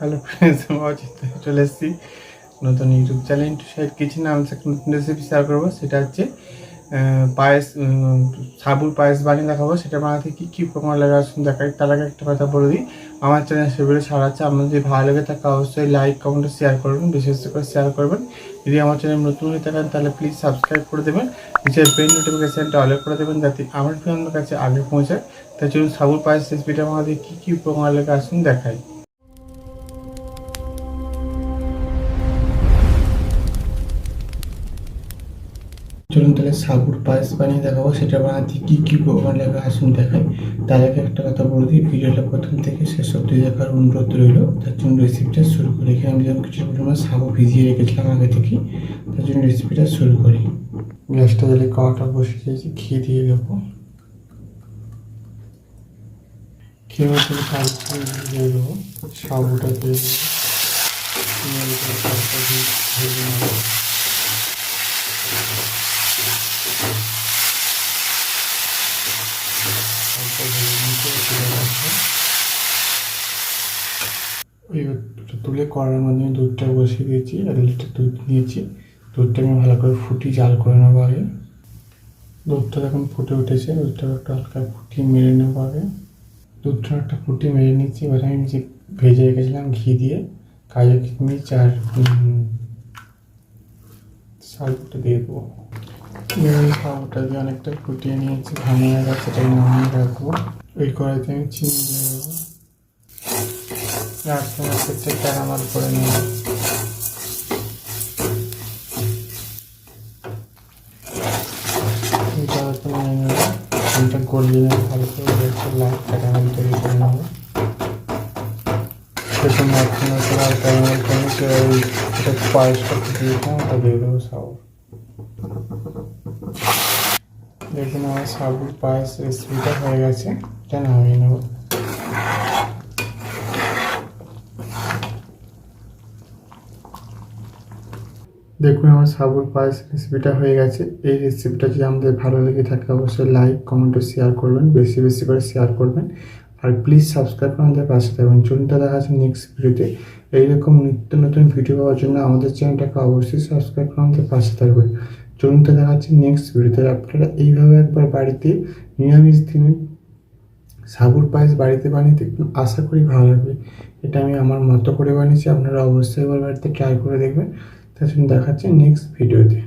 Hello friends, আমি অজিত চলে এসেছি নতুন YouTube channel to share kitchen. আমি একটা নতুন রেসিপি শেয়ার করবো, সেটা হচ্ছে পায়েস, সাবুর পায়েস বানিয়ে দেখাবো। সেটা বানাতে কী কী উপকরণ লাগে আসুন দেখাই। তার আগে একটা কথা বলে দিই, আমার চ্যানেল সেগুলো ছাড়াচ্ছে। আপনার যদি ভালো লাগে থাকে অবশ্যই লাইক কমেন্ট শেয়ার করবেন, বিশেষ করে শেয়ার করবেন। যদি আমার চ্যানেল নতুন হয়ে থাকেন তাহলে প্লিজ সাবস্ক্রাইব করে দেবেন, নিচের বেল নোটিফিকেশানটা অল করে দেবেন যাতে আমার ভিডিও কাছে আগে পৌঁছায়। তাই চলুন সাবুর পায়েস রেসিপিটা আমাদের কী কী উপকরণ লাগে আসুন দেখাই। চলুন তাহলে সাবুর পায়েস বানিয়ে দেখাবো। সেটা বানাতে কী কী উপকরণ লাগে আসুন দেখাই। তার আগে একটা কথা বলে দিই, ভিডিওটা প্রথম থেকে শেষ অবধি দেখার অনুরোধ রইল। তার জন্য রেসিপিটা শুরু করি। এখানে আমি যেমন কিছু পরিমাণ সাবু ভিজিয়ে রেখেছিলাম আগে থেকে, তার জন্য রেসিপিটা শুরু করি। গ্যাসটা জ্বালিয়ে কড়াটা বসিয়ে দিয়েছি, ঘি দিয়ে দেবো। ঘিয়ের মধ্যে সাবু দিয়ে দেবো, সাবুটা দিয়ে দেবো। ভেজে নেবো। ওই তুলে কড়ার মধ্যে দুধটা বসিয়ে দিয়েছি, আর লিটার দুধ নিয়েছি। দুধটা আমি ভালো করে ফুটিয়ে জাল করে নেবো আগে। দুধটা যখন ফুটে উঠেছে, দুধটা একটু হালকা ফুটিয়ে মেরে নেবো আগে। দুধটা একটা ফুটিয়ে মেরে নিচ্ছি। এবার আমি যে ভেজে রেখেছিলাম ঘি দিয়ে কাজু কিশমিশ আর সাবুটা দিয়ে দেবো। সাবুটা দিয়ে অনেকটা ফুটিয়ে নিয়েছি, ভাঙিয়ে গেছে, সেটাই নামিয়ে রাখবো। ওই কড়াইতে আমি চিনি দিয়ে দেবো। নাড়তে ক্যারামেল করে নিয়ে চিনিটা গলিয়ে নিয়ে ভালো করে লাইট ক্যারামেল তৈরি করে নেবো। সেরকম নাড়তে আর ক্যারামেল করে এটা পায়েসটা ফুটিয়েছিলাম, ওটা দিয়ে দেবো সাবু। দেখুন আমার সাবুর পায়েস রেসিপিটা হয়ে গেছে, এটা নামিয়ে নেবো। দেখুন আমার সাবুর পায়েস রেসিপিটা হয়ে গেছে। এই রেসিপিটা যদি আমাদের ভালো লেগে থাকে অবশ্যই লাইক কমেন্ট ও শেয়ার করবেন, বেশি বেশি করে শেয়ার করবেন। আর প্লিজ সাবস্ক্রাইব করে আমাদের পাশে থাকবেন। চলুনটা দেখা যাচ্ছে নেক্সট ভিডিওতে। এইরকম নিত্য নতুন ভিডিও পাওয়ার জন্য আমাদের চ্যানেলটাকে অবশ্যই সাবস্ক্রাইব করে আমাদের পাশে থাকবেন। চলুনটা দেখা যাচ্ছে নেক্সট ভিডিওতে। আপনারা এইভাবে একবার বাড়িতে নিরামিষ দিনে সাবুর পায়েস বাড়িতে বানিয়ে দেখবেন, আশা করি ভালো লাগবে। এটা আমি আমার মতো করে বানিয়েছি, আপনারা অবশ্যই এবার বাড়িতে ট্রাই করে দেখবেন। তার জন্য দেখাচ্ছে নেক্সট ভিডিওতে।